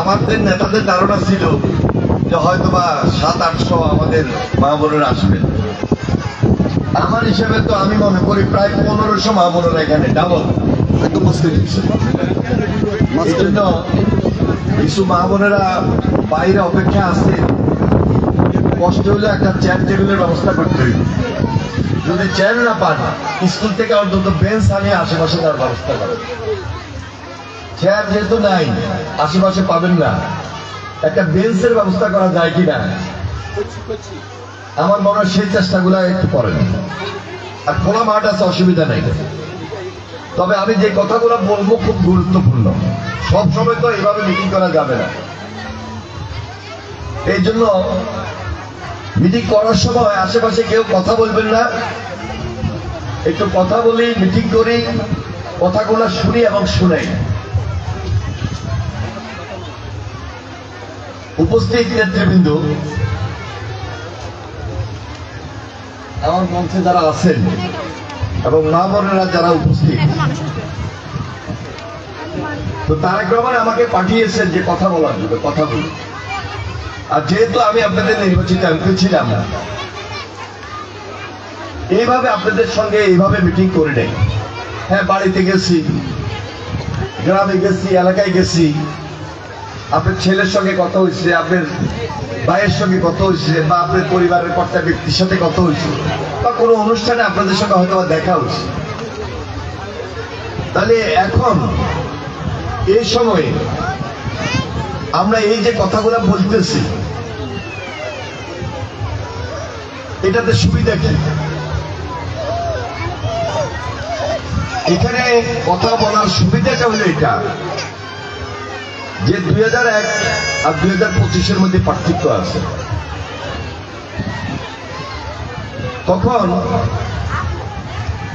জামাতের নেতাদের ধারণা ছিল যে হয়তোবা 700-800 আমাদের মা বোনেরা আসবেন। আমার হিসেবে তো আমি মনে করি প্রায় 1500 মা বোনেরা এখানে ডাবল একদম মুশকিল। এই জন্য কিছু মা বোনেরা বাইরে অপেক্ষা আছে, কষ্ট হলে একটা চেয়ার টেবিলের ব্যবস্থা করতে হইবে। যদি চেয়ার না পান, স্কুল থেকে অন্তত বেঞ্চ আনিয়ে আশেপাশে তার ব্যবস্থা করেন। চেয়ার যেহেতু নাই, আশেপাশে পাবেন না, একটা বেঞ্চের ব্যবস্থা করা যায় কিনা আমার মনে হয় সেই চেষ্টাগুলো একটু করেন। আর খোলা মাঠ আছে, অসুবিধা নেই। তবে আমি যে কথাগুলো বলবো খুব গুরুত্বপূর্ণ, সব সময় তো এইভাবে মিটিং করা যাবে না। এই জন্য মিটিং করার সময় আশেপাশে কেউ কথা বলবেন না, একটু কথা বলি, মিটিং করি, কথাগুলো শুনি এবং শুনাই। উপস্থিত নেতৃবৃন্দ, আমার মঞ্চে যারা আছেন এবং মা বোনেরা যারা উপস্থিত, তো তারেক রহমান আমাকে পাঠিয়েছেন যে কথা বলার জন্য, কথা বলি। আর যেহেতু আমি আপনাদের নির্বাচিত এমপি ছিলাম, এইভাবে আপনাদের সঙ্গে এইভাবে মিটিং করে নেই। হ্যাঁ, বাড়িতে গেছি, গ্রামে গেছি, এলাকায় গেছি, আপনার ছেলের সঙ্গে কথা হয়েছে, আপনার ভাইয়ের সঙ্গে কথা হয়েছে, বা আপনার পরিবারের কর্তা ব্যক্তির সাথে কথা হয়েছে, বা কোনো অনুষ্ঠানে আপনাদের সঙ্গে হয়তো দেখা হয়েছে। তাহলে এখন এই সময়ে আমরা এই যে কথাগুলো বলতেছি, এটাতে সুবিধা কি? এখানে কথা বলার সুবিধাটা হলো এটা যে 2001 আর 2025-এর মধ্যে পার্থক্য আছে। তখন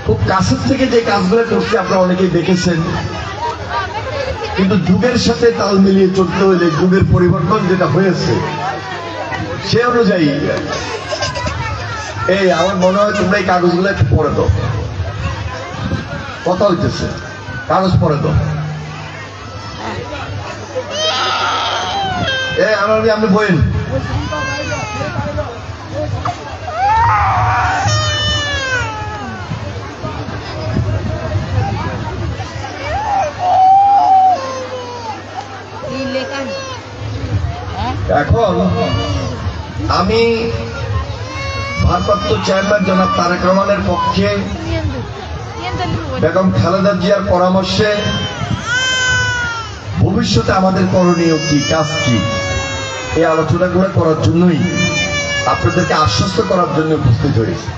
খুব কাছের থেকে যে কাজগুলো করতে আপনারা অনেকেই দেখেছেন, কিন্তু যুগের সাথে তাল মিলিয়ে চলতে হলে যুগের পরিবর্তন যেটা হয়েছে সে অনুযায়ী এই আমার মনে হয় তোমরা এই কাগজগুলো একটু পড়ে দাও। কথা হইতেছে, কাগজ পড়ে দাও। আপনি বইন, এখন আমি ভারপ্রাপ্ত চেয়ারম্যান জনাব তারেক রহমানের পক্ষে বেগম খালেদা জিয়ার পরামর্শে ভবিষ্যতে আমাদের করণীয় কি, কাজ কি, এই আলোচনাগুলো করার জন্যই আপনাদেরকে আশ্বস্ত করার জন্য উপস্থিত হয়েছে।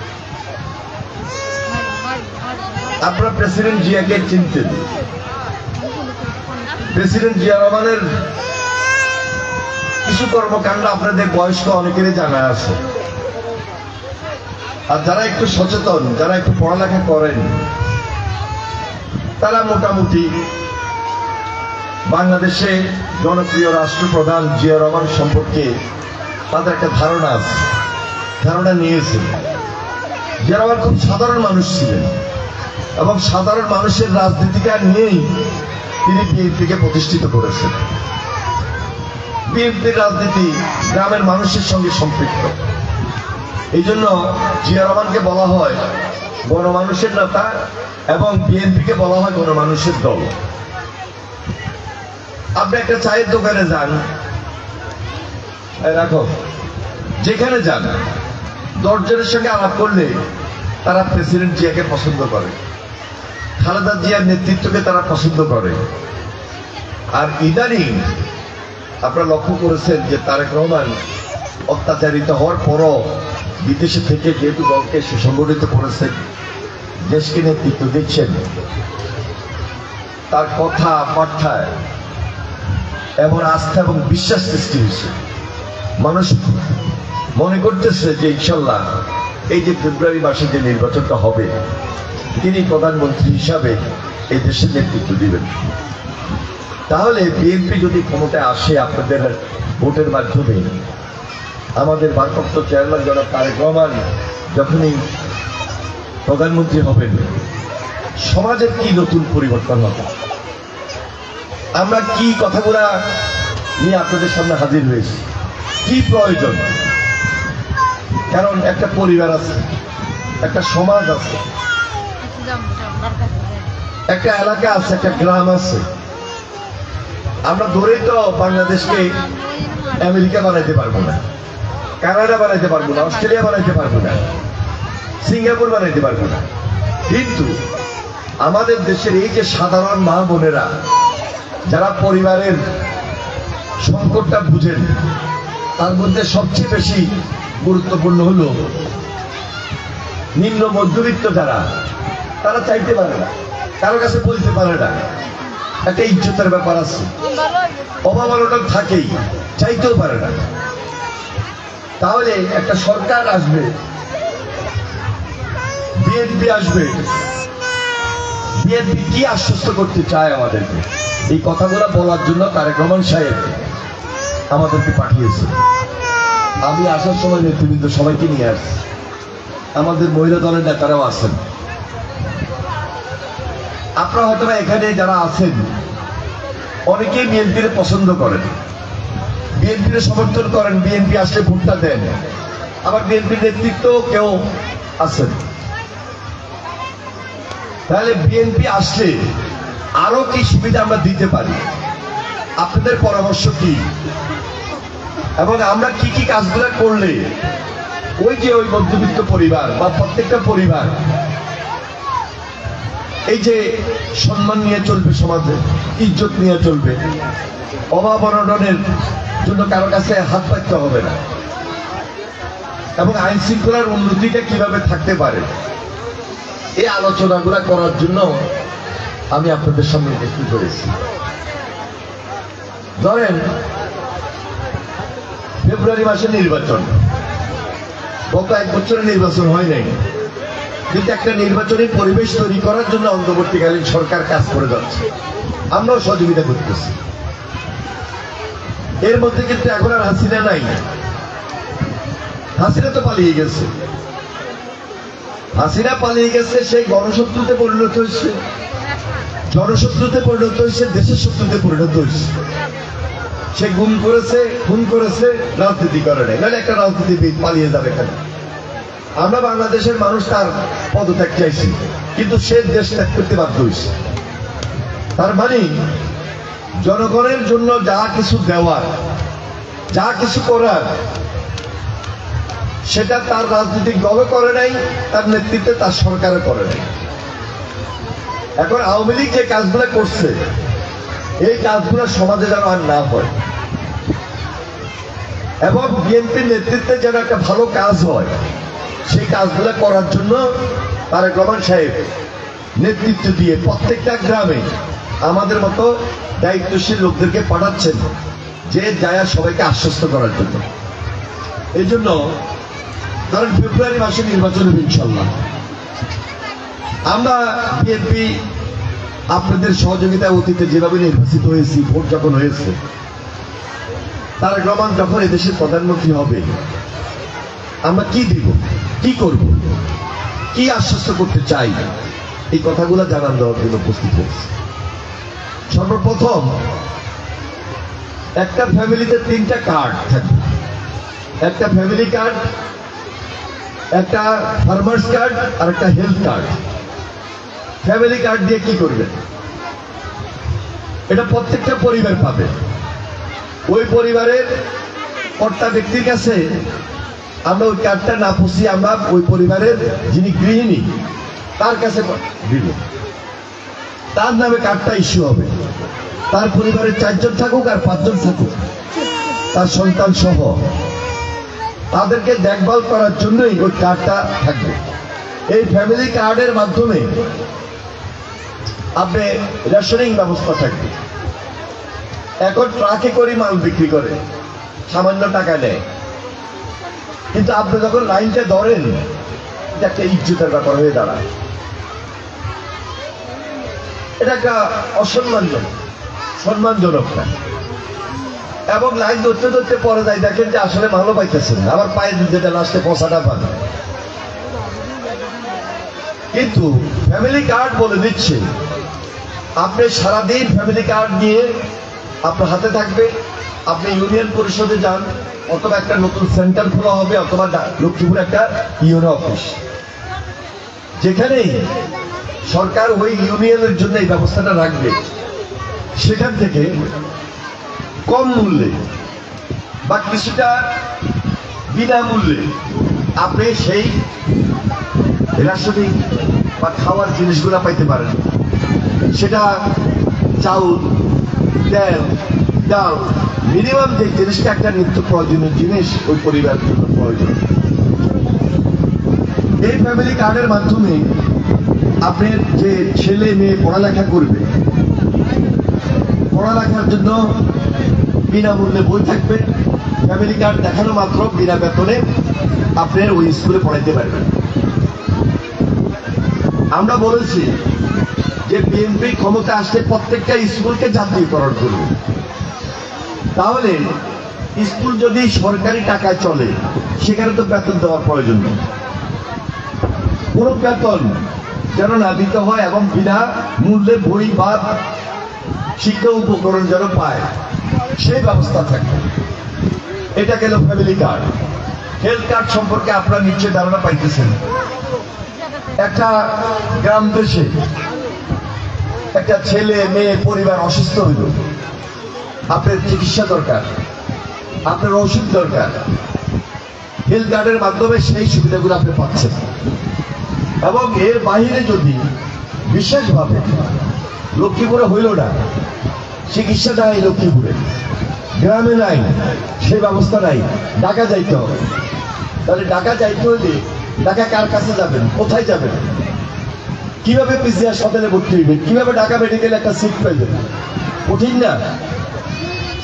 আপনারা প্রেসিডেন্ট জিয়াকে চিনতেন। প্রেসিডেন্ট জিয়া রহমানের কিছু কর্মকাণ্ড আপনাদের বয়স্ক অনেকেরই জানা আছে। আর যারা একটু সচেতন, যারা একটু পড়ালেখা করেন, তারা মোটামুটি বাংলাদেশে জনপ্রিয় রাষ্ট্রপ্রধান জিয়া রহমান সম্পর্কে তাদের একটা ধারণা আছে, ধারণা নিয়েছেন। জিয়া রহমান খুব সাধারণ মানুষ ছিলেন এবং সাধারণ মানুষের রাজনীতিকার নিয়েই তিনি বিএনপিকে প্রতিষ্ঠিত করেছেন। বিএনপির রাজনীতি গ্রামের মানুষের সঙ্গে সম্পৃক্ত। এই জন্য জিয়া রহমানকে বলা হয় গণমানুষের নেতা এবং বিএনপিকে বলা হয় গণমানুষের দল। আপনি একটা চায়ের দোকানে যান, রাখো, যেখানে যান, 10 জনের সঙ্গে আলাপ করলে তারা প্রেসিডেন্ট জিয়াকে পছন্দ করে, খালেদা জিয়ার নেতৃত্বকে তারা পছন্দ করে। আর ইদানিং আপনারা লক্ষ্য করেছেন যে তারেক রহমান অত্যাচারিত হওয়ার পরও বিদেশে থেকে যেহেতু দলকে সুসংগঠিত করেছেন, দেশকে নেতৃত্ব দিচ্ছেন, তার কথা বার্তায় এমন আস্থা এবং বিশ্বাস সৃষ্টি হয়েছে। মানুষ মনে করতেছে যে ইনশাল্লাহ এই যে ফেব্রুয়ারি মাসে যে নির্বাচনটা হবে, তিনি প্রধানমন্ত্রী হিসাবে এই দেশের নেতৃত্ব দিবেন। তাহলে বিএনপি যদি ক্ষমতায় আসে আপনাদের ভোটের মাধ্যমে, আমাদের ভারপ্রাপ্ত চেয়ারম্যান জনাব তারেক রহমান যখনই প্রধানমন্ত্রী হবেন, সমাজের কি নতুন পরিবর্তন হবে, আমরা কি কথাগুলা নিয়ে আপনাদের সামনে হাজির হয়েছি। কি প্রয়োজন? কারণ একটা পরিবার আছে, একটা সমাজ আছে, একটা এলাকা আছে, একটা গ্রাম আছে। আমরা ধরেই তো বাংলাদেশকে আমেরিকা বানাইতে পারবো না, কানাডা বানাইতে পারবো না, অস্ট্রেলিয়া বানাইতে পারবো না, সিঙ্গাপুর বানাইতে পারবো না। কিন্তু আমাদের দেশের এই যে সাধারণ মা বোনেরা যারা পরিবারের সংকটটা বুঝেন, তার মধ্যে সবচেয়ে বেশি গুরুত্বপূর্ণ হলো নিম্ন মধ্যবিত্ত যারা, তারা চাইতে পারে না, কারো কাছে বলতে পারে না, একটা ইজ্জতের ব্যাপার আছে, অভাব অনটন থাকেই, চাইতেও পারে না। তাহলে একটা সরকার আসবে, বিএনপি আসবে, বিএনপি কি আশ্বস্ত করতে চায় আমাদেরকে, এই কথাগুলো বলার জন্য তারেক রহমান সাহেব আমাদেরকে পাঠিয়েছে। আমি আসার সময় নেতৃবৃন্দ সবাইকে নিয়ে আসছি, আমাদের মহিলা দলের নেতারাও আছেন। আপনারা হয়তো এখানে যারা আছেন অনেকেই বিএনপির পছন্দ করেন, বিএনপির সমর্থন করেন, বিএনপি আসলে ভোটটা দেন, আবার বিএনপির নেতৃত্ব কেউ আছেন। তাহলে বিএনপি আসলে আরো কি সুবিধা আমরা দিতে পারি, আপনাদের পরামর্শ কি, এবং আমরা কি কি কাজগুলো করলে ওই যে ওই মধ্যবিত্ত পরিবার বা প্রত্যেকটা পরিবার এই যে সম্মান নিয়ে চলবে, সমাজে ইজ্জত নিয়ে চলবে, অভাব অনটনের জন্য কারো কাছে হাত পাততে হবে না, এবং আইন শৃঙ্খলার উন্নতিটা কিভাবে থাকতে পারে, এই আলোচনাগুলো করার জন্য আমি আপনাদের সামনে উপস্থিত করেছি। ধরেন ফেব্রুয়ারি মাসে নির্বাচন, গত 1 বছরে নির্বাচন হয় নাই, কিন্তু একটা নির্বাচনী পরিবেশ তৈরি করার জন্য অন্তর্বর্তীকালীন সরকার কাজ করে যাচ্ছে, আমরাও সহযোগিতা করতেছি। এর মধ্যে কিন্তু এখন আর হাসিনা নাই, হাসিনা তো পালিয়ে গেছে, হাসিনা পালিয়ে গেছে, সেই গণশত্রুতে পরিণত হয়েছে, জনশত্রুতে পরিণত হয়েছে, দেশের শত্রুতে পরিণত হয়েছে। সে গুম করেছে, খুন করেছে, রাজনীতি করে নাই, নাহলে একটা রাজনীতিবিদ পালিয়ে যাবে কেন? আমরা বাংলাদেশের মানুষ তার পদত্যাগ চাইছি, কিন্তু সে দেশ ত্যাগ করতে বাধ্য হয়েছে। তার মানে জনগণের জন্য যা কিছু দেওয়ার, যা কিছু করার, সেটা তার রাজনৈতিক দলও করে নাই, তার নেতৃত্বে তার সরকারও করে নাই। এখন আওয়ামী লীগ যে কাজগুলো করছে, এই কাজগুলো সমাজে যেন আর না হয়, এবং বিএনপির নেতৃত্বে যেন একটা ভালো কাজ হয়, সেই কাজগুলো করার জন্য তারেক রহমান সাহেব নেতৃত্ব দিয়ে প্রত্যেকটা গ্রামে আমাদের মতো দায়িত্বশীল লোকদেরকে পাঠাচ্ছেন, যে যায় সবাইকে আশ্বস্ত করার জন্য। এই জন্য ধরেন ফেব্রুয়ারি মাসে নির্বাচন হবে ইনশাল্লাহ। আমরা বিএনপি আপনাদের সহযোগিতায় অতীতে যেভাবে নির্বাচিত হয়েছি, ভোট যখন হয়েছে, তারেক রহমান যখন এদেশের প্রধানমন্ত্রী হবে, আমরা কি দিব, কি করব, কি আশ্বস্ত করতে চাই, এই কথাগুলো জানান দেওয়ার জন্য উপস্থিত হয়েছে। সর্বপ্রথম একটা ফ্যামিলিতে 3টা কার্ড থাকবে, একটা ফ্যামিলি কার্ড, একটা ফার্মার্স কার্ড, আর একটা হেলথ কার্ড। ফ্যামিলি কার্ড দিয়ে কি করবে? এটা প্রত্যেকটা পরিবার পাবে। ওই পরিবারের কর্তা ব্যক্তির কাছে আমরা ওই কার্ডটা না পৌঁছি, আমরা ওই পরিবারের যিনি গৃহিণী তার কাছে দিব, তার নামে কার্ডটা ইস্যু হবে। তার পরিবারের 4 জন থাকুক আর 5 জন থাকুক, তার সন্তান সহ, তাদেরকে দেখভাল করার জন্যই ওই কার্ডটা থাকবে। এই ফ্যামিলি কার্ডের মাধ্যমে আপনি রেশনিং ব্যবস্থা থাকবে। এখন ট্রাকে করে মাল বিক্রি করে, সামান্য টাকা নেয়, কিন্তু আপনি যখন লাইনটা ধরেন, এটা একটা ইজ্জতের ব্যাপার হয়ে দাঁড়ায়, এটা একটা সম্মানজনক না। এবং লাইন ধরতে ধরতে পরে যায়, দেখেন যে আসলে ভালো পাইতেছেন, আবার পায়ে যেটা লাস্টে পয়সাটা পান। কিন্তু ফ্যামিলি কার্ড বলে দিচ্ছে, আপনি সারাদিন ফ্যামিলি কার্ড নিয়ে আপনার হাতে থাকবে, আপনি ইউনিয়ন পরিষদে যান, অথবা একটা নতুন সেন্টার খোলা হবে, অথবা লক্ষ্মীপুরে একটা ইউনো অফিস, যেখানেই সরকার ওই ইউনিয়নের জন্য এই ব্যবস্থাটা রাখবে, সেখান থেকে কম মূল্যে বা কিছুটা বিনামূল্যে আপনি সেই রাসায়নিক বা খাওয়ার জিনিসগুলো পাইতে পারেন। সেটা চাউল, তেল, ডাল, মিনিমাম যে জিনিসটা একটা নিত্য প্রয়োজনীয় জিনিস ওই পরিবারের জন্য প্রয়োজন। এই ফ্যামিলি কার্ডের মাধ্যমে আপনার যে ছেলে মেয়ে পড়ালেখা করবে, পড়ালেখার জন্য বিনামূল্যে বই থাকবে। ফ্যামিলি কার্ড দেখানো মাত্র বিনা বেতনে আপনার ওই স্কুলে পড়াইতে পারবেন। আমরা বলেছি যে বিএনপি ক্ষমতা আসলে প্রত্যেকটা স্কুলকে জাতীয়করণ করবে। তাহলে স্কুল যদি সরকারি টাকায় চলে, সেখানে তো বেতন দেওয়ার প্রয়োজন নেই। কোনো বেতন যেন না দিতে হয়, এবং বিনা মূল্যে বই বা শিক্ষা উপকরণ যেন পায়, সেই ব্যবস্থা থাকবে। এটা গেল ফ্যামিলি কার্ড। হেলথ কার্ড সম্পর্কে আপনারা নিশ্চয়ই ধারণা পাইতেছেন। একটা গ্রাম দেশে একটা ছেলে মেয়ে পরিবার অসুস্থ হইল, আপনার চিকিৎসা দরকার, আপনার ওষুধ দরকার, হেলথ কার্ডের মাধ্যমে সেই সুবিধাগুলো আপনি পাচ্ছেন। এবং এর বাইরে যদি বিশেষভাবে লক্ষ্মীপুরে হইল না, চিকিৎসা নাই লক্ষ্মীপুরে, গ্রামে নাই, সেই ব্যবস্থা নাই, ঢাকা যাইতে হবে। তাহলে ঢাকা যাইতে হলে ঢাকা কার কাছে যাবেন, কোথায় যাবেন, কিভাবে পিজিআর হাসপাতালে ভর্তি হইবেন, কিভাবে ঢাকা মেডিকেলে একটা সিট পাইবেন? কঠিন না?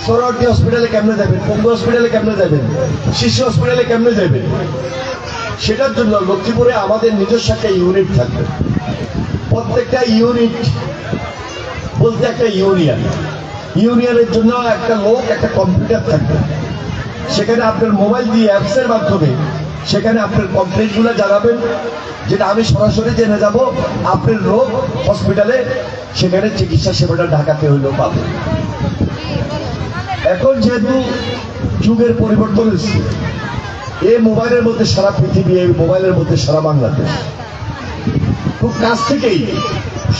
সরোয়ার্দী হসপিটালে কেমনে যাবেন, পঙ্গু হসপিটালে কেমনে যাবেন, শিশু হসপিটালে কেমনে যাবেন? সেটার জন্য লক্ষ্মীপুরে আমাদের নিজস্ব একটা ইউনিট থাকবে। প্রত্যেকটা ইউনিট বলতে একটা ইউনিয়ন, ইউনিয়নের জন্য একটা লোক, একটা কম্পিউটার থাকবে। সেখানে আপনার মোবাইল দিয়ে অ্যাপসের মাধ্যমে সেখানে আপনার কমপ্লেইনগুলো জানাবেন, যেটা আমি সরাসরি জেনে যাব আপনার রোগ হসপিটালে, সেখানে চিকিৎসা সেবাটা ঢাকাতে হইলেও পাবে। এখন যেহেতু যুগের পরিবর্তন হয়েছে, এই মোবাইলের মধ্যে সারা পৃথিবী, এই মোবাইলের মধ্যে সারা বাংলাদেশ, খুব কাছ থেকেই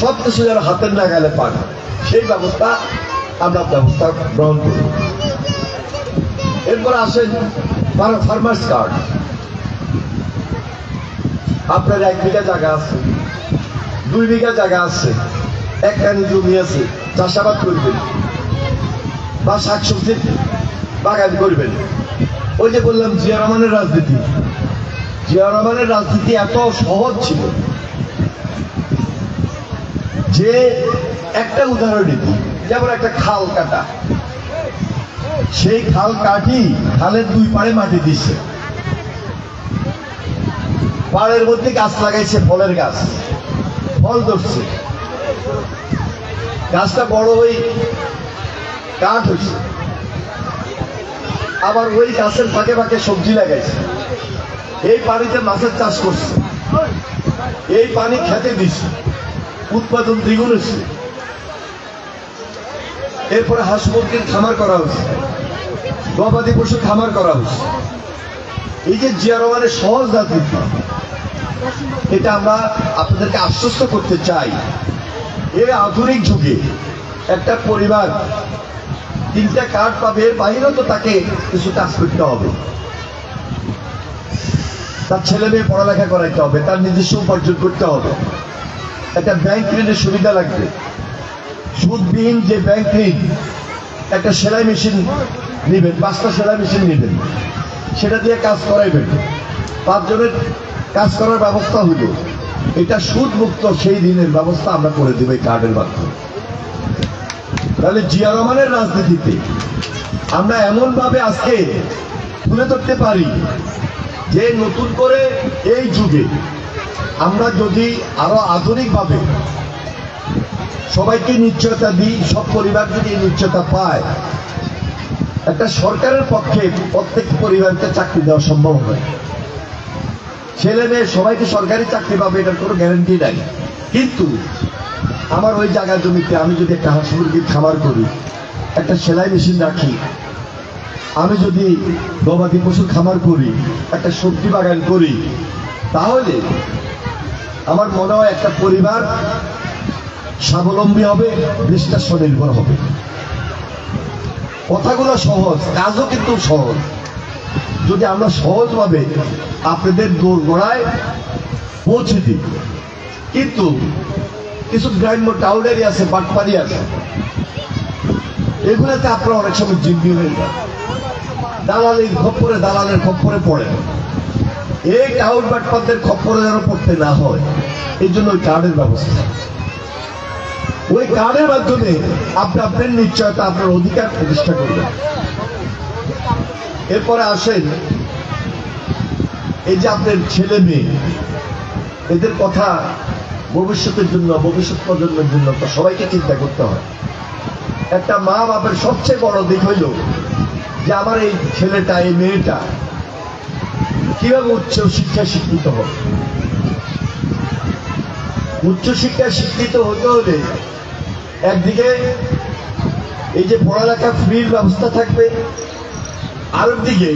সব কিছু যারা হাতের নাগালে পান, সেই ব্যবস্থা আমরা গ্রহণ করি। এরপর আসেন ফার্মার্স কার্ড। আপনার 1 বিঘা জায়গা আছে, 2 বিঘা জায়গা আছে, একখানি জমি আছে, চাষাবাদ করবেন বা শাকসবজির বাগান করবেন। ওই যে বললাম জিয়া রহমানের রাজনীতি, জিয়া রহমানের রাজনীতি এত সহজ ছিল যে একটা উদাহরণ দিই, যেমন একটা খাল কাটা, সেই খাল কাটি খালের 2 পাড়ে মাটি দিচ্ছে, পাড়ের মধ্যে গাছ লাগাইছে, ফলের গাছ, ফল ধরছে, গাছটা বড় হয়ে কাঠ হয়েছে। আবার ওই গাছের ফাঁকে ফাঁকে সবজি লাগাইছে, এই পানিতে মাছের চাষ করছে, এই পানি খেতে দিচ্ছে, উৎপাদন দ্বিগুণ হচ্ছে। এরপরে হাঁস মুরগির খামার করা হচ্ছে, গবাদি পশু খামার করা হচ্ছে। এই যে জিয়া রহমানের সহজ রাজনীতি, এটা আমরা আপনাদেরকে আশ্বস্ত করতে চাই। এই আধুনিক যুগে একটা পরিবার 3টা কার্ড পাবে, এর বাইরেও তো তাকে কিছু কাজ করতে হবে, তার ছেলে মেয়ে পড়ালেখা করাইতে হবে, তার নিজস্ব উপার্জন করতে হবে, একটা ব্যাংক ঋণের সুবিধা লাগবে, সুদবিহীন যে ব্যাংক ঋণ, একটা সেলাই মেশিন নেবেন, 5টা সেলাই মেশিন নেবেন, সেটা দিয়ে কাজ করাইবেন, 5 জনের কাজ করার ব্যবস্থা হইল, এটা সুদ মুক্ত সেই ঋণের ব্যবস্থা আমরা করে দেব এই কার্ডের মাধ্যমে। তাহলে জিয়া রহমানের রাজনীতিতে আমরা এমন ভাবে আজকে তুলে ধরতে পারি যে নতুন করে এই যুগে আমরা যদি আরো আধুনিকভাবে সবাইকে নিশ্চয়তা দিই, সব পরিবার যদি নিশ্চয়তা পায়, একটা সরকারের পক্ষে প্রত্যেক পরিবারকে চাকরি দেওয়া সম্ভব হয়। ছেলে মেয়ে সবাইকে সরকারি চাকরি পাবে এটার কোনো গ্যারান্টি নাই, কিন্তু আমার ওই জায়গা জমিতে আমি যদি একটা হাঁস মুরগির খামার করি, একটা সেলাই মেশিন রাখি, আমি যদি গবাদি পশুর খামার করি, একটা সবজি বাগান করি, তাহলে আমার মনে হয় একটা পরিবার স্বাবলম্বী হবে, দেশটা স্বনির্ভর হবে। কথাগুলো সহজ, কাজও কিন্তু সহজ। যদি আমরা সহজভাবে আপনাদের দোরগোড়ায় পৌঁছে দিই, কিন্তু কিছু গ্রাম্য টাউনারি আছে, বাটপাড়ি আছে, এগুলোতে আপনারা অনেক সময় জিম্মি হয়ে যান, দালালের খপ্পরে পড়ে। এই টাউন বাটপাড়দের খপ্পরে যেন পড়তে না হয়, এই জন্য ওই কার্ডের ব্যবস্থা। ওই কার্ডের মাধ্যমে আপনি আপনার নিশ্চয়তা, আপনার অধিকার প্রতিষ্ঠা করবেন। এরপরে আসেন, এই যে আপনার ছেলে মেয়ে, এদের কথা ভবিষ্যতের জন্য, ভবিষ্যৎ প্রজন্মের জন্য তো সবাইকে চিন্তা করতে হয়। একটা মা বাপের সবচেয়ে বড় দিক হইল যে আমার এই ছেলেটা, এই মেয়েটা কিভাবে উচ্চ শিক্ষায় শিক্ষিত হবে। উচ্চ শিক্ষায় শিক্ষিত হতে হলে একদিকে এই যে পড়ালেখা ফ্রির ব্যবস্থা থাকবে, আরেকদিকে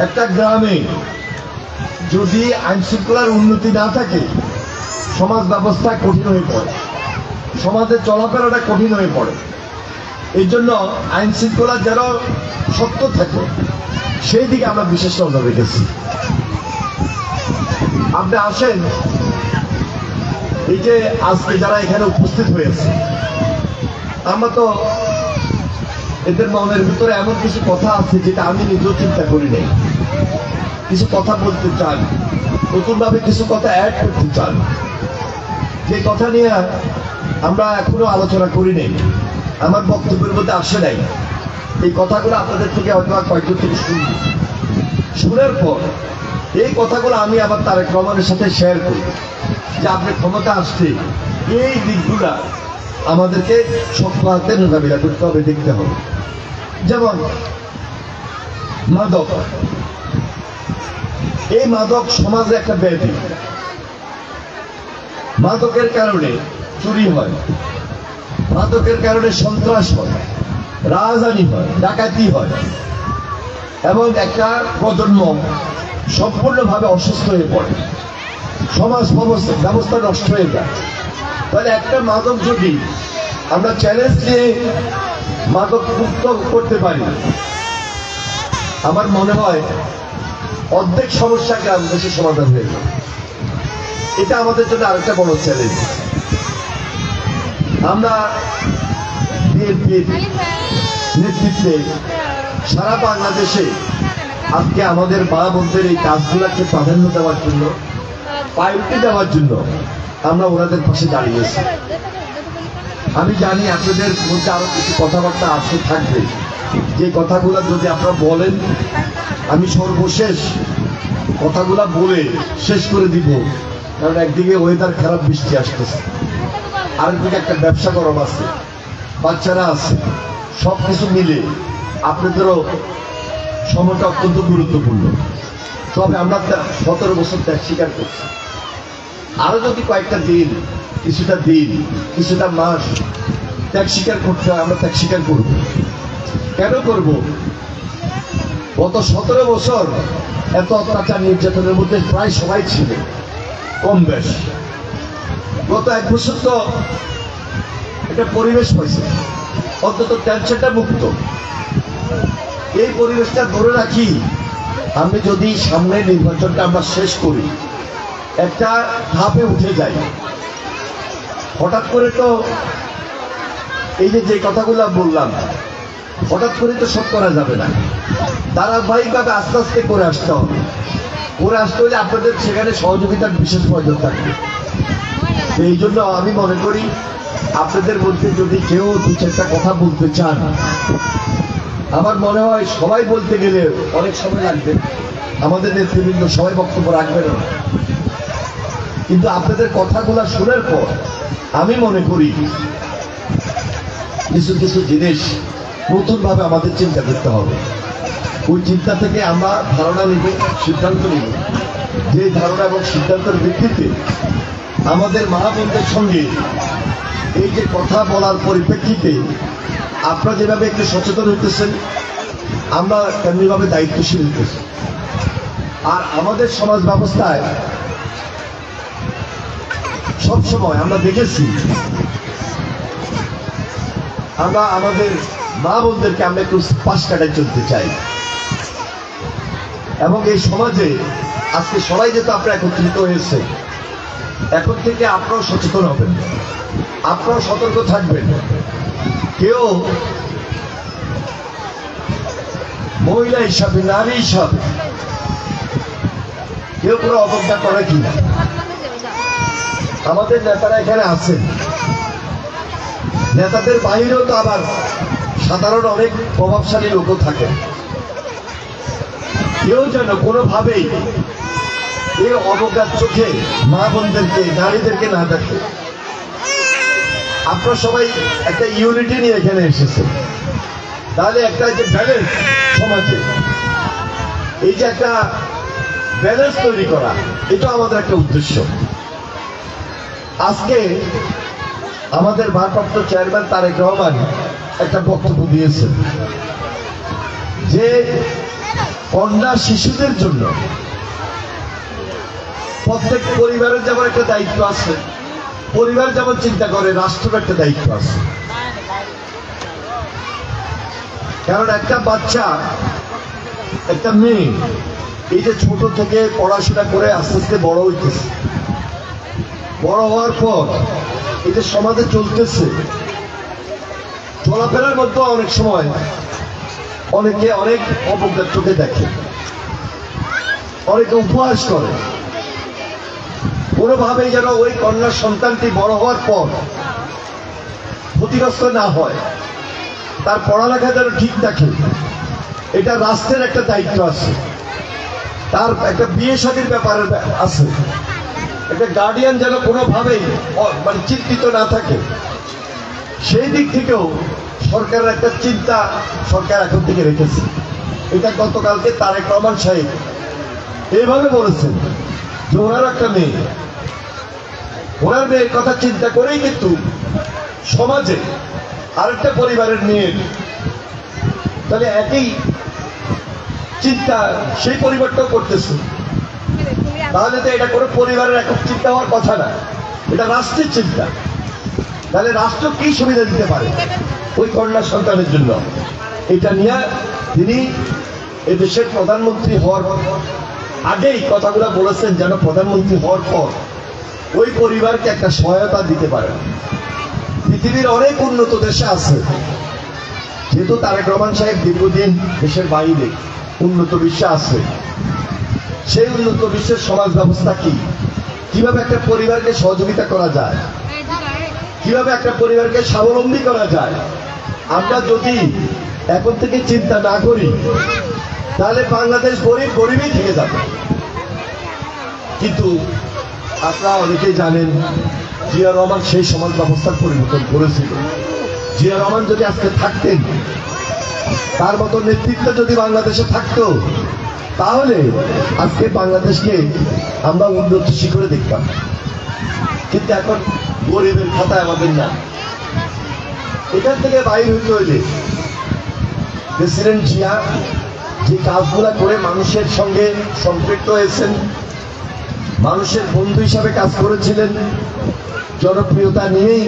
একটা গ্রামে যদি আইন শৃঙ্খলার উন্নতি না থাকে, সমাজ ব্যবস্থা কঠিন হয়ে পড়ে, সমাজের চলাফেরাটা কঠিন হয়ে পড়ে। এই জন্য আইন শৃঙ্খলা যেন শক্ত থাকে, সেই দিকে আমরা বিশেষ নজর রেখেছি। আপনি আসেন, এই যে আজকে যারা এখানে উপস্থিত হয়েছে, আমরা তো এদের মনের ভিতরে এমন কিছু কথা আছে যেটা আমি নিজেও চিন্তা করি নাই। কিছু কথা বলতে চান, নতুনভাবে কিছু কথা অ্যাড করতে চান, যে কথা নিয়ে আমরা এখনো আলোচনা করি নাই, আমার বক্তব্যের মধ্যে আসে নাই। এই কথাগুলো আপনাদের থেকে হয়তো কয়েকজন থেকে শুনবো, শোনার পর এই কথাগুলো আমি আবার তারেক রহমানের সাথে শেয়ার করি যে আপনি ক্ষমতা আসছে এই দিকগুলা আমাদেরকে শক্ত হাতে মোকাবিলা করতে হবে, দেখতে হবে। যেমন মাদক, এই মাদক সমাজে একটা ব্যাধি। মাদকের কারণে চুরি হয়, মাদকের কারণে সন্ত্রাস হয়, রাজধানী হয়, ডাকাতি হয়, এবং একটা প্রজন্ম সম্পূর্ণভাবে অসুস্থ হয়ে পড়ে, সমাজ ব্যবস্থা নষ্ট হয়ে যায়। তাহলে একটা মাদক যদি আমরা চ্যালেঞ্জ দিয়ে মাদক মুক্ত করতে পারি, আমার মনে হয় অর্ধেক সমস্যা গ্রাম দেশে সমাধান হয়ে যাবে। এটা আমাদের জন্য আরেকটা বড় চ্যালেঞ্জ। আমরা বিএনপির নেতৃত্বে সারা বাংলাদেশে আজকে আমাদের মা বোনদের এই কাজগুলোকে প্রাধান্য দেওয়ার জন্য, প্রায়োরিটি দেওয়ার জন্য আমরা ওনাদের পাশে দাঁড়িয়েছি। আমি জানি আপনাদের মধ্যে আরো কিছু কথাবার্তা আসতে থাকবে, যে কথাগুলো যদি আপনারা বলেন, আমি সর্বশেষ কথাগুলা বলে শেষ করে দিব। কারণ একদিকে ওয়েদার খারাপ, বৃষ্টি আসতেছে, আরেকদিকে একটা ব্যবসা গরম আছে, বাচ্চারা আছে, সবকিছু মিলে আপনাদেরও সময়টা অত্যন্ত গুরুত্বপূর্ণ। তবে আমরা 17 বছর ত্যাগ স্বীকার করছি। আরো যদি কয়েকটা দিন, কিছুটা মাস ত্যাগ স্বীকার করতে হয়, আমরা ত্যাগ স্বীকার করব। কেন করব? গত 17 বছর এত অত্যাচার নির্যাতনের মধ্যে প্রায় সবাই ছিল, কম বেশ। গত 1 বছর তো একটা পরিবেশ হয়েছে, অন্তত টেনশনটা মুক্ত। এই পরিবেশটা ধরে রাখি, আমি যদি সামনে নির্বাচনটা আমরা শেষ করি, একটা ধাপে উঠে যাই। হঠাৎ করে তো এই যে কথাগুলো বললাম, হঠাৎ করে তো সব করা যাবে না, ধারাবাহিকভাবে আস্তে আস্তে করে আসতে হবে। করে আসতে হলে আপনাদের সেখানে সহযোগিতার বিশেষ প্রয়োজন থাকবে। এই জন্য আমি মনে করি আপনাদের মধ্যে যদি কেউ 2-4টা কথা বলতে চান, আমার মনে হয় সবাই বলতে গেলে অনেক সময় লাগবে, আমাদের নেতৃবৃন্দ সবাই বক্তব্য রাখবেন না, কিন্তু আপনাদের কথাগুলা শোনার পর আমি মনে করি কিছু জিনিস নতুনভাবে আমাদের চিন্তা করতে হবে। ওই চিন্তা থেকে আমরা ধারণা নিব, সিদ্ধান্ত নিব, যে ধারণা এবং সিদ্ধান্তের ভিত্তিতে আমাদের মা বোনদের সঙ্গে এই যে কথা বলার পরিপ্রেক্ষিতে আপনারা যেভাবে একটু সচেতন হইতেছেন, আমরা তেমনিভাবে দায়িত্বশীল হতেছি। আর আমাদের সমাজ ব্যবস্থায় সবসময় আমরা দেখেছি, আমরা আমাদের মা বোনদেরকে আমরা একটু পাশ কাটায় চলতে চাই, এবং এই সমাজে আজকে সবাই যেহেতু আপনারা একত্রিত হয়েছে, এখন থেকে আপনারাও সচেতন হবেন, আপনারাও সতর্ক থাকবেন। কেউ মহিলা হিসাবে, নারী হিসাবে কেউ কোনো অবজ্ঞা করে কিনা। আমাদের নেতারা এখানে আছেন, নেতাদের বাইরেও তো আবার সাধারণ অনেক প্রভাবশালী লোকও থাকেন। কেউ যেন কোনোভাবেই এই অবজ্ঞার চোখে মা বোনদেরকে, নারীদেরকে না দেখে। আপনারা সবাই একটা ইউনিটি নিয়ে এখানে এসেছেন, তাহলে একটা যে ব্যালেন্স সমাজে, এই যে একটা ব্যালেন্স তৈরি করা, এটা আমাদের একটা উদ্দেশ্য। আজকে আমাদের ভারপ্রাপ্ত চেয়ারম্যান তারেক রহমান একটা বক্তব্য দিয়েছেন যে কন্যা শিশুদের জন্য প্রত্যেক পরিবারের যেমন একটা দায়িত্ব আছে, পরিবার যেমন চিন্তা করে, রাষ্ট্রের একটা দায়িত্ব আছে। কারণ একটা বাচ্চা, একটা মেয়ে, এই যে ছোট থেকে পড়াশোনা করে আস্তে আস্তে বড় হইতেছে, বড় হওয়ার পর এই যে সমাজে চলতেছে, চলাফেরার মধ্যে অনেক সময় অনেকে অনেক অবজ্ঞার চোখে দেখে, অনেকে উপহাস করে। কোনোভাবেই যেন ওই কন্যা সন্তানটি বড় হওয়ার পর ক্ষতিগ্রস্ত না হয়, তার পড়ালেখা যেন ঠিক থাকে, এটা রাষ্ট্রের একটা দায়িত্ব আছে। তার একটা বিয়ে শাদীর ব্যাপার আছে, একটা গার্ডিয়ান যেন কোনোভাবেই মানে চিন্তিত না থাকে, সেই দিক থেকেও সরকারের একটা চিন্তা সরকার এখন থেকে রেখেছে। এটা গতকালকে তারেক রহমান সাহেব এইভাবে বলেছেন যে ওনার একটা মেয়ে, ওনার মেয়ের কথা চিন্তা করেই কিন্তু সমাজে আরেকটা পরিবারের মেয়ের, তাহলে একই চিন্তা সেই পরিবারটাও করতেছে, তাহলে তো এটা কোনো পরিবারের একক চিন্তা হওয়ার কথা না, এটা রাষ্ট্রের চিন্তা। তাহলে রাষ্ট্র কি সুবিধা দিতে পারে ওই কন্যা সন্তানের জন্য, এটা নিয়ে তিনি এদেশের প্রধানমন্ত্রী হওয়ার আগেই কথাগুলো বলেছেন, যেন প্রধানমন্ত্রী হওয়ার পর ওই পরিবারকে একটা সহায়তা দিতে পারে। পৃথিবীর অনেক উন্নত দেশে আছে, যেহেতু তারেক রহমান সাহেব দীর্ঘদিন দেশের বাইরে উন্নত বিশ্বে আছে, সেই উন্নত বিশ্বের সমাজ ব্যবস্থা কি, কিভাবে একটা পরিবারকে সহযোগিতা করা যায়, কিভাবে একটা পরিবারকে স্বাবলম্বী করা যায়, আমরা যদি এখন থেকে চিন্তা না করি তাহলে বাংলাদেশ গরিব গরিবই থেকে যাবে। কিন্তু আপনারা অনেকেই জানেন জিয়া রহমান সেই সমাজ ব্যবস্থার পরিবর্তন করেছিল। জিয়া রহমান যদি আজকে থাকতেন, তার মতো নেতৃত্ব যদি বাংলাদেশে থাকতো, তাহলে আজকে বাংলাদেশকে আমরা উন্নত শিখরে দেখতাম। কিন্তু এখন গরিবের খাতায় আমাদের না। এখান থেকে বাইরে হইতে হইলে প্রেসিডেন্ট জিয়া যে কাজগুলা করে মানুষের সঙ্গে সম্পৃক্ত হয়েছেন, মানুষের বন্ধু হিসাবে কাজ করেছিলেন, জনপ্রিয়তা নিয়েই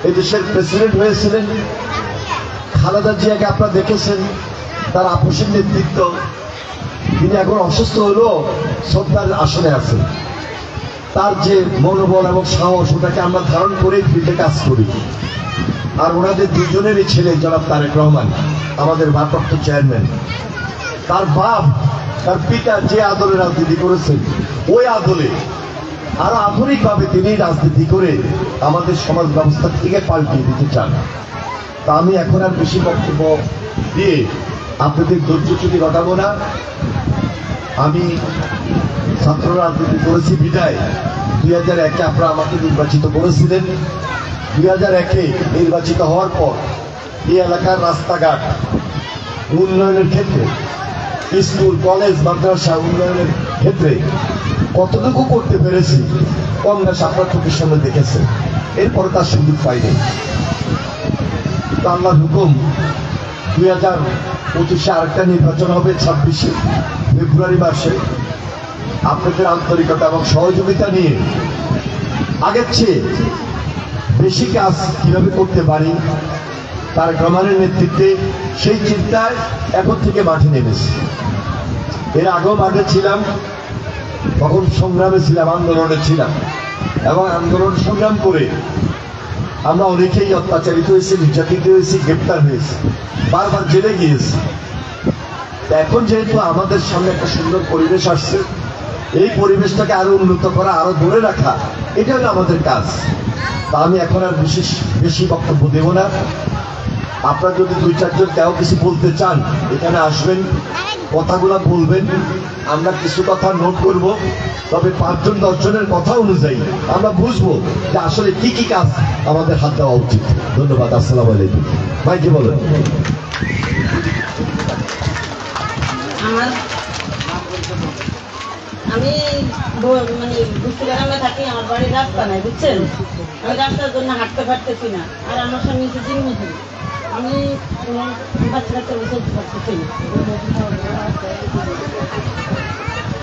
এদেশের প্রেসিডেন্ট হয়েছিলেন। খালেদা জিয়াকে আপনারা দেখেছেন, তার আপসের নেতৃত্ব, তিনি এখন অসুস্থ হলেও শ্রদ্ধার আসনে আছেন। তার যে মনোবল এবং সাহস, ওটাকে আমরা ধারণ করেই ফিল্ডে কাজ করি। আর ওনাদের দুজনেরই ছেলে জনাব তারেক রহমান, আমাদের ভারপ্রাপ্ত চেয়ারম্যান, তার বাপ, তার পিতা যে আদলে রাজনীতি করেছেন, ওই আদলে আরো আধুনিকভাবে তিনি রাজনীতি করে আমাদের সমাজ ব্যবস্থা থেকে পাল্টিয়ে দিতে চান। তা আমি এখন আর বেশি বক্তব্য দিয়ে আপনাদের ধৈর্যচ্যুতি ঘটাবো না। আমি ছাত্র রাজনীতি করেছি বিদায় 2001-এ আপনারা আমাকে নির্বাচিত করেছিলেন। 2001-এ নির্বাচিত হওয়ার পর এই এলাকার রাস্তাঘাট উন্নয়নের ক্ষেত্রে, স্কুল কলেজ মাদ্রাসা উন্নয়নের ক্ষেত্রে কতটুকু করতে পেরেছি কম বেশ আপনার চোখের সামনে দেখেছেন। এরপরে তার সুযোগ পাইনি। আল্লাহর হুকুম 2025-এ আরেকটা নির্বাচন হবে 26 ফেব্রুয়ারি মাসে। আপনাদের আন্তরিকতা এবং সহযোগিতা নিয়ে আগের চেয়ে বেশি কাজ কিভাবে করতে পারি তার গ্রামের নেতৃত্বে সেই চিন্তায় এখন থেকে মাঠে নেমেছি। এর আগেও মাঠে ছিলাম, তখন সংগ্রামে ছিলাম, আন্দোলনে ছিলাম, এবং আন্দোলন সংগ্রাম করে আমরা অনেকেই অত্যাচারিত হয়েছি, নির্যাতিত হয়েছি, গ্রেপ্তার হয়েছি, বারবার জেলে গিয়েছি। এখন যেহেতু আমাদের সামনে একটা সুন্দর পরিবেশ আসছে, এই পরিবেশটাকে আরো উন্নত করা, আরো ধরে রাখা, এটা হলো আমাদের কাজ। তা আমি এখন আর বেশি বক্তব্য দেব না। আপনারা যদি 2-4 জন কেউ কিছু বলতে চান এখানে আসবেন, কথাগুলো বলবেন, আমরা কিছু কথা নোট করব। তবে 5-10 জনের কথা অনুযায়ী আমরা বুঝবো যে আসলে কি কি কাজ আমাদের হাত দেওয়া উচিত। ধন্যবাদ। আসসালামু আলাইকুম। ভাই কি বলেন? আমি মানে গুষ্টিগ্রামে থাকি, আমার বাড়ির রাস্তা নাই, বুঝছেন? আমি রাস্তার জন্য হাঁটতে পারতেছি না। আর আমার স্বামী হচ্ছে দিনমজুরি, আমি বাচ্চা কাচ্চা চলতে পারতেছি না।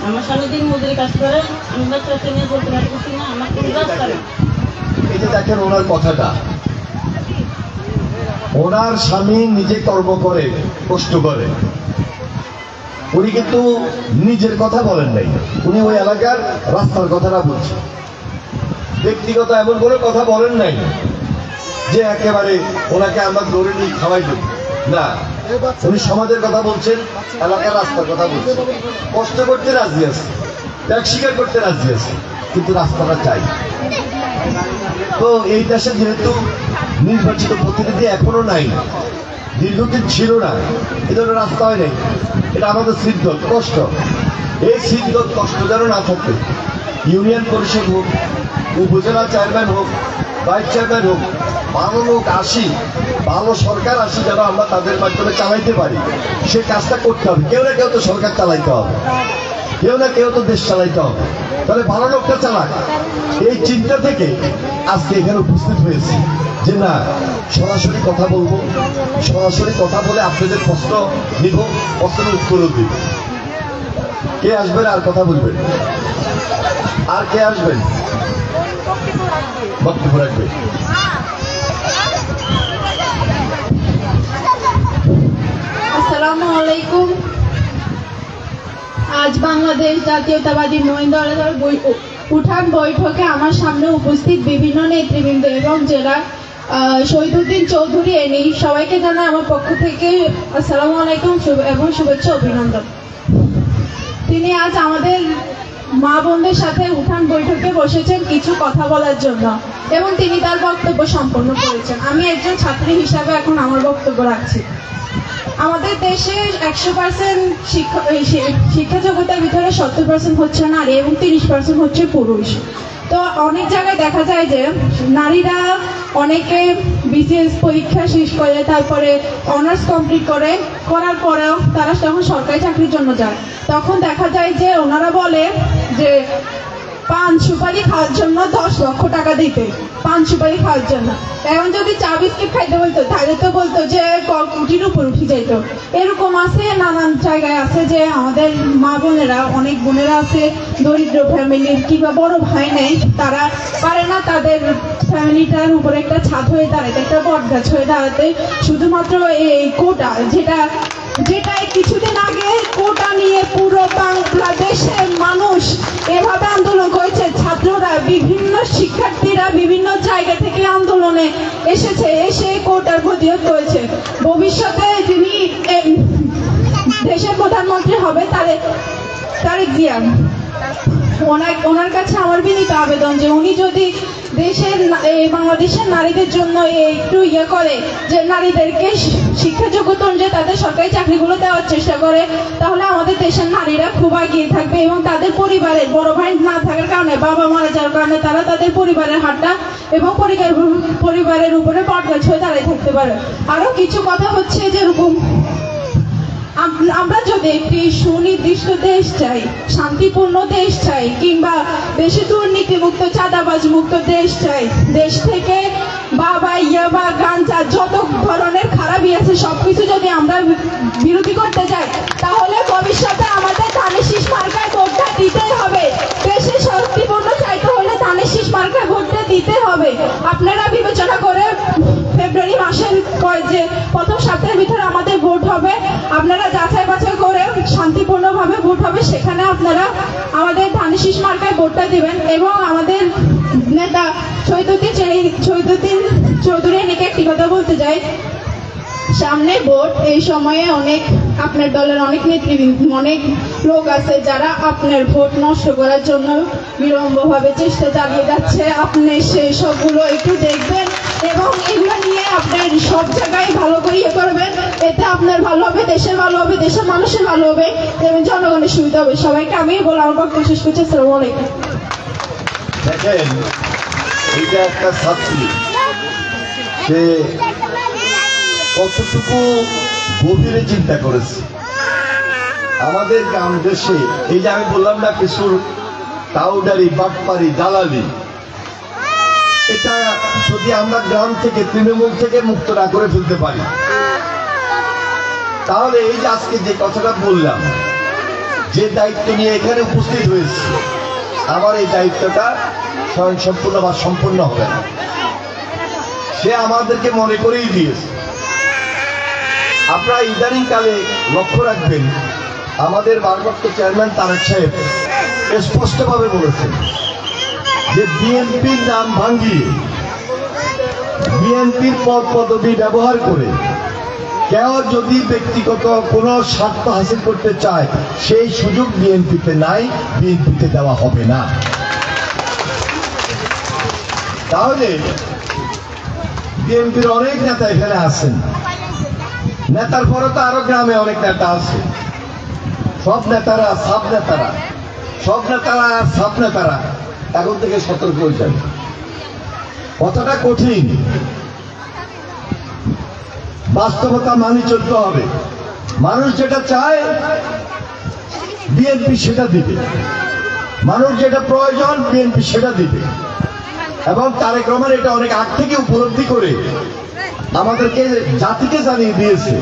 আমার স্বামী দিনমজুরি কাজ করে, আমি বাচ্চা কাচ্চা নিয়ে চলতে পারতেছি না, আমার কোনো রাস্তা নেই। এই যে দেখেন ওনার কথাটা, ওনার স্বামী নিজে কর্ম করে, কষ্ট করে, উনি কিন্তু নিজের কথা বলেন নাই, উনি ওই এলাকার রাস্তার কথাটা বলছেন। ব্যক্তিগত এমন কোনো কথা বলেন নাই যে একেবারে ওনাকে আমরা ধরে নিয়ে খাওয়াই দেব না। উনি সমাজের কথা বলছেন, এলাকার রাস্তার কথা বলছেন। কষ্ট করতে রাজি আছে, ত্যাগ স্বীকার করতে রাজি আছে, কিন্তু রাস্তাটা চাই। তো এই দেশে যেহেতু নির্বাচিত প্রতিনিধি এখনো নাই, দীর্ঘদিন ছিল না, এ ধরনের রাস্তা হয় নাই, এটা আমাদের সিদ্ধত কষ্ট। এই সিদ্ধত কষ্ট যেন না থাকে, ইউনিয়ন পরিষদ হোক, উপজেলা চেয়ারম্যান হোক, ভাইস চেয়ারম্যান হোক, ভালো লোক আসি, ভালো সরকার আসি, যেন আমরা তাদের মাধ্যমে চালাইতে পারি, সে কাজটা করতে হবে। কেউ না কেউ তো সরকার চালাইতে হবে, কেউ না কেউ তো দেশ চালাইতে হবে, তাহলে ভালো লোকটা চালাক। এই চিন্তা থেকে আজকে এখানে উপস্থিত হয়েছি যে না, সরাসরি কথা বলবো, সরাসরি কথা বলে আপনাদের প্রশ্ন নিব, প্রশ্নের উত্তরও দিব। কে আসবেন আর কথা বলবেন? আর কে আসবেন? বক্তব্য রাখবেন। আসসালামু আলাইকুম। আজ বাংলাদেশ জাতীয়তাবাদী মহিলা দলের উঠান বৈঠকে আমার সামনে উপস্থিত বিভিন্ন নেতৃবৃন্দ এবং জেলা শহীদুদ্দিন চৌধুরী এনি সবাইকে জানাই আমার পক্ষ থেকে আসসালামু আলাইকুম এবং শুভেচ্ছা অভিনন্দন। তিনি আজ আমাদের মা বোনদের সাথে উঠান বৈঠকে বসেছেন কিছু কথা বলার জন্য এবং তিনি তার বক্তব্য সম্পন্ন করেছেন। আমি একজন ছাত্রী হিসাবে এখন আমার বক্তব্য রাখছি। আমাদের দেশে 100% শিক্ষা জগতের ভিতরে 70% হচ্ছে নারী এবং 30% হচ্ছে পুরুষ। তো অনেক জায়গায় দেখা যায় যে নারীরা অনেকে বিসিএস পরীক্ষা শেষ করে তারপরে অনার্স কমপ্লিট করার পরেও তারা যখন সরকারি চাকরির জন্য যায়, তখন দেখা যায় যে ওনারা বলে যে পান সুপারি খাওয়ার জন্য 10 লক্ষ টাকা দিতে, পান সুপারি খাওয়ার জন্য। এখন যদি চা বিস্কিট খাইতে বলতো তাহলে তো বলতো যে কোটির উপর উঠে যাইতো। এরকম আছে, নানান জায়গায় আছে যে আমাদের মা বোনেরা, অনেক বোনেরা আছে দরিদ্র ফ্যামিলির কিংবা বড় ভাই নেই, তারা পারে না তাদের ফ্যামিলিটার উপরে একটা ছাদ হয়ে দাঁড়াতে, একটা বট গাছ হয়ে দাঁড়াতে। শুধুমাত্র এই কোটা, যেটা কিছুদিন আগে কোটা নিয়ে পুরো বাংলাদেশের মানুষ এভাবে আন্দোলন করেছে, ছাত্ররা, বিভিন্ন শিক্ষার্থীরা বিভিন্ন জায়গা থেকে আন্দোলনে এসেছে, এসে কোটার প্রতিরোধ করেছে। ভবিষ্যতে যিনি দেশের প্রধানমন্ত্রী হবে তারেক জিয়া, ওনার কাছে আমার বিনীত আবেদন যে উনি যদি বাংলাদেশের নারীদের জন্য একটু করে যে নারীদেরকে শিক্ষা যোগ্যতা অনুযায়ী তাদের সরকারি চাকরিগুলো দেওয়ার চেষ্টা করে, তাহলে আমাদের দেশের নারীরা খুব এগিয়ে থাকবে এবং তাদের পরিবারের বড় ভাই না থাকার কারণে, বাবা মারা যাওয়ার কারণে তারা তাদের পরিবারের হাতটা এবং পরিবারের উপরে বটগাছ হয়ে দাঁড়িয়ে থাকতে পারে। আরো কিছু কথা হচ্ছে যেরকম আমরা যদি একটি সুনির্দিষ্ট দেশ চাই, শান্তিপূর্ণ দেশ চাই, কিংবা দেশে দুর্নীতিমুক্ত চাঁদাবাজ মুক্ত দেশ চাই, দেশ থেকে বাবা ইয়াবা গাঞ্জা যত ধরনের খারাপই আছে সবকিছু যদি আমরা বিরোধী করতে যাই, তাহলে ভবিষ্যতে আমাদের ধানের শীষ মার্কায় ভোটটা দিতেই হবে। দেশে শান্তিপূর্ণ চাইতে হলে ধানের শীষ মার্কায় ভোটটা দিতে হবে। আপনারা বিবেচনা করে ফেব্রুয়ারি মাসের যে প্রথম সপ্তাহের ভিতরে আমাদের ভোট হবে, আপনারা যাচাই বাছাই করে শান্তিপূর্ণভাবে ভোট হবে, সেখানে আপনারা আমাদের ধানের শীষ মার্কায় ভোটটা দিবেন। এবং আমাদের নেতা শহীদুদ্দিন চৌধুরী নাকি একটি কথা বলতে চাই, সামনে ভোট, এই সময়ে আপনার দলের অনেক নেতৃবৃন্দ, অনেক লোক আছে যারা আপনার ভোট নষ্ট করার জন্য বিলম্বভাবে চেষ্টা চালিয়ে যাচ্ছে। আপনি সেই সবগুলো একটু দেখবেন এবং এগুলো নিয়ে আপনার সব জায়গায় ভালো করে করবেন। এতে আপনার ভালো হবে, দেশের ভালো হবে, দেশের মানুষের ভালো হবে এবং জনগণের সুবিধা হবে। সবাইকে আমি বলে আমার বক্তব্য শেষ করছি। আসসালামু আলাইকুম। দেখেন, এইটা একটা ছাত্রী, সে কতটুকু গভীরে চিন্তা করেছে। আমাদের গ্রাম দেশে এই যে আমি বললাম না কিছু টাউডারি, বাটপারি, দালালি, এটা যদি আমরা গ্রাম থেকে তৃণমূল থেকে মুক্ত না করে ফেলতে পারি, তাহলে এই যে আজকে যে কথাটা বললাম, যে দায়িত্ব নিয়ে এখানে উপস্থিত হয়েছে, আমার এই দায়িত্বটা স্বয়ংসম্পূর্ণ বা সম্পূর্ণ হবে না। সে আমাদেরকে মনে করেই দিয়েছে। আপনারা ইদানিং কালে লক্ষ্য রাখবেন, আমাদের ভারপ্রাপ্ত চেয়ারম্যান তারেক সাহেব স্পষ্টভাবে বলেছেন যে বিএনপির নাম ভাঙিয়ে, বিএনপির পদ পদবি ব্যবহার করে কেউ যদি ব্যক্তিগত কোনো স্বার্থ হাসিল করতে চায়, সেই সুযোগ বিএনপিতে নাই, বিএনপিতে দেওয়া হবে না। তাহলে বিএনপির অনেক নেতা এখানে আছেন, নেতার পরে তো আরো গ্রামে অনেক নেতা আছে। সব নেতারা সাব নেতারা, সব নেতারা আর সাব নেতারা এখন থেকে সতর্ক হয়ে যাবে। কথাটা কঠিন, বাস্তবতা মানি চলতে হবে। মানুষ যেটা চায় বিএনপি সেটা দিবে, মানুষ যেটা প্রয়োজন বিএনপি সেটা দিবে। এবং তারেক রহমান এটা অনেক আগ থেকে উপলব্ধি করে আমাদেরকে, জাতিকে জানিয়ে দিয়েছে,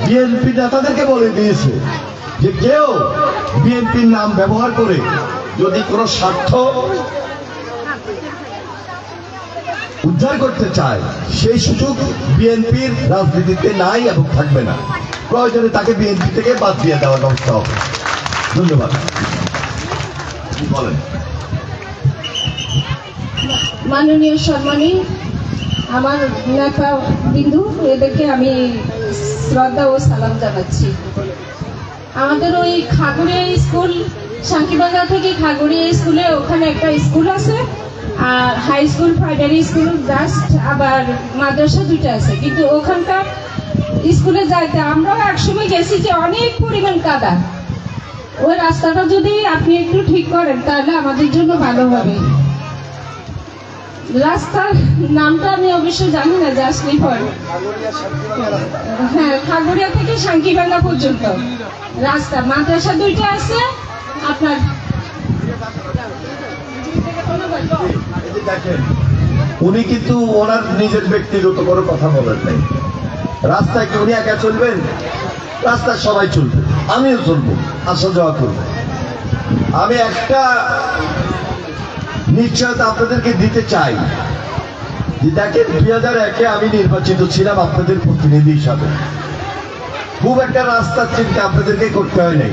বিএনপি নেতাদেরকে বলে দিয়েছে যে কেউ বিএনপির নাম ব্যবহার করে যদি কোনো স্বার্থ উদ্ধার করতে চায়, সেই সুযোগ বিএনপির রাজনীতিতে নাই এবং থাকবে না। প্রয়োজনে তাকে বিএনপি থেকে বাদ দিয়ে দেওয়ার ব্যবস্থা হবে। ধন্যবাদ। বলেন। মাননীয় সম্মানী আমার নেতা বিন্দু, এদেরকে আমি শ্রদ্ধা ও সালাম জানাচ্ছি। আমাদের ওই খাগড়িয়া স্কুল, সাঙ্কিবাঙ্গা থেকে খাগড়িয়া স্কুলে, ওখানে একটা স্কুল আছে, আর high school, primary school just, আবার মাদ্রাসা দুইটা আছে। কিন্তু ওখানকার স্কুলে যাইতে আমরাও একসময় গেছি যে অনেক পরিমাণ কাদা। ওই রাস্তাটা যদি আপনি একটু ঠিক করেন তাহলে আমাদের জন্য ভালো হবে। রাস্তার নামটা আমি অবশ্য জানি না, যা স্লিপার, হ্যাঁ, খাগড়িয়া থেকে সাঙ্কিবাঙ্গা পর্যন্ত রাস্তা, মাদ্রাসা দুইটা আছে আপনার। দেখেন, উনি কিন্তু ওনার নিজের ব্যক্তিগত কোনো কথা বলেন নাই। রাস্তায় কি উনি একা চলবেন? রাস্তায় সবাই চলবে, আমিও চলবো, আসা যাওয়া করবো। আমি একটা নিশ্চয়তা আপনাদেরকে দিতে চাই যে দেখেন, 2001-এ আমি নির্বাচিত ছিলাম আপনাদের প্রতিনিধি হিসাবে। খুব একটা রাস্তার চিন্তা আপনাদেরকে করতে হয় নাই,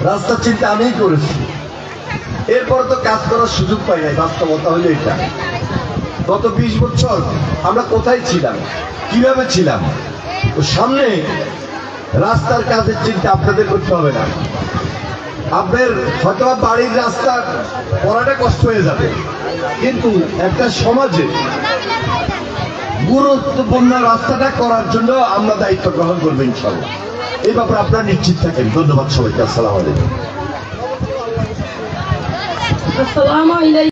রাস্তার চিন্তা আমিই করেছি। এরপর তো কাজ করার সুযোগ পাই নাই। বাস্তবতা হলো এটা। গত 20 বছর আমরা কোথায় ছিলাম, কিভাবে ছিলাম? তো সামনে রাস্তার কাজের চিন্তা আপনাদের করতে হবে না। আপনার হয়তো বাড়ির রাস্তা করাটা কষ্ট হয়ে যাবে, কিন্তু একটা সমাজে গুরুত্বপূর্ণ রাস্তাটা করার জন্য আমরা দায়িত্ব গ্রহণ করবো ইনশাআল্লাহ। এই ব্যাপারে আপনারা নিশ্চিত থাকেন। ধন্যবাদ সবাইকে। আসসালামু আলাইকুম। আসসালামু আলাইকুম।